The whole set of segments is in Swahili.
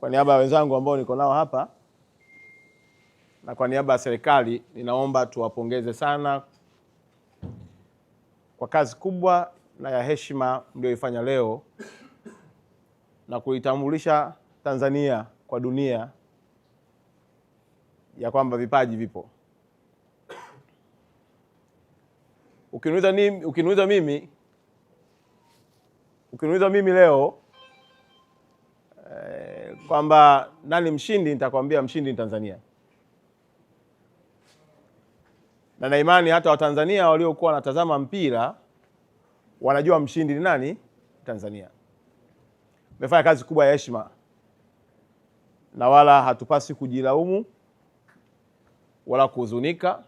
Kwa niaba ya wenzangu ambao niko nao hapa na kwa niaba ya serikali, ninaomba tuwapongeze sana kwa kazi kubwa na ya heshima mlioifanya leo na kuitambulisha Tanzania kwa dunia ya kwamba vipaji vipo. Ukiniuliza mimi leo kwamba nani mshindi, nitakwambia mshindi ni Tanzania. Na na imani hata Watanzania waliokuwa wanatazama mpira wanajua mshindi ni nani? Tanzania. Mmefanya kazi kubwa ya heshima na wala hatupasi kujilaumu wala kuhuzunika.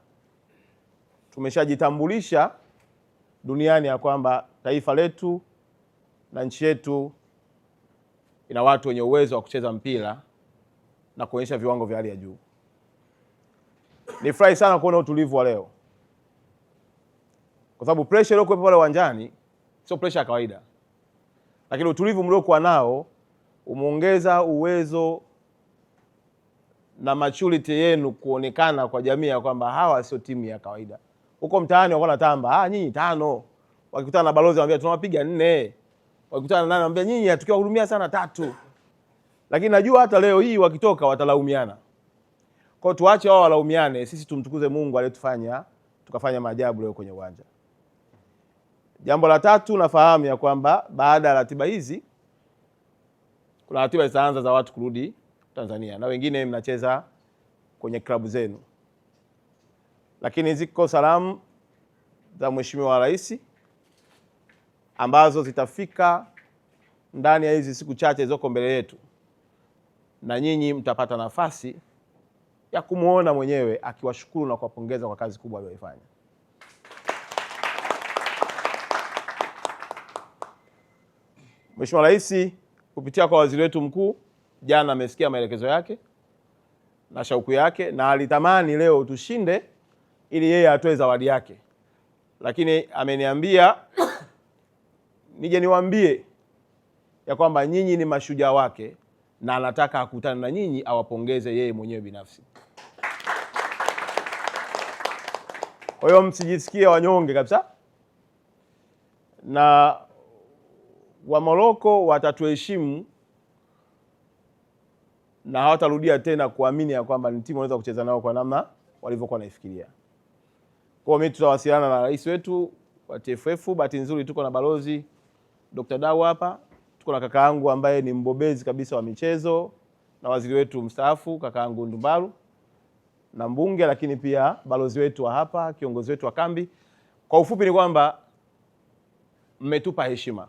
Tumeshajitambulisha duniani ya kwamba taifa letu na nchi yetu ina watu wenye uwezo wa kucheza mpira na kuonyesha viwango vya hali ya juu. Nifurahi sana kuona utulivu wa leo, kwa sababu pressure iliyokuwa pale uwanjani sio pressure ya kawaida, lakini utulivu mliokuwa nao umeongeza uwezo na maturity yenu kuonekana kwa jamii ya kwamba hawa sio timu ya kawaida. Huko mtaani wako natamba, nyinyi 5. Wakikutana na balozi wanambia tunawapiga 4. Wakikutana na nani wanambia nyinyi hatukiwahurumia sana 3. Lakini najua hata leo hii wakitoka watalaumiana. Kwa tuache wao walaumiane, sisi tumtukuze Mungu aliyetufanya tukafanya maajabu leo kwenye uwanja. Jambo la tatu, nafahamu ya kwamba baada ya ratiba hizi kuna ratiba zitaanza za watu kurudi Tanzania na wengine mnacheza kwenye klabu zenu. Lakini ziko salamu za Mheshimiwa Rais ambazo zitafika ndani ya hizi siku chache zilizoko mbele yetu, na nyinyi mtapata nafasi ya kumuona mwenyewe akiwashukuru na kuwapongeza kwa kazi kubwa aliyoifanya. Mheshimiwa Rais kupitia kwa waziri wetu mkuu jana amesikia maelekezo yake na shauku yake, na alitamani leo tushinde ili yeye atoe zawadi yake, lakini ameniambia nije niwaambie ya kwamba nyinyi ni mashujaa wake na anataka akutane na nyinyi awapongeze yeye mwenyewe binafsi. Kwa hiyo msijisikie wanyonge kabisa, na wa Morocco watatuheshimu na hawatarudia tena kuamini ya kwamba ni timu wanaweza kucheza nao kwa namna walivyokuwa naifikiria. Kwa mimi tutawasiliana na rais wetu wa TFF. Bahati nzuri tuko na balozi Dr. Dau hapa, tuko na kaka yangu ambaye ni mbobezi kabisa wa michezo na waziri wetu mstaafu kaka yangu Ndumbaru na mbunge, lakini pia balozi wetu wa hapa, kiongozi wetu wa kambi. Kwa ufupi ni kwamba mmetupa heshima.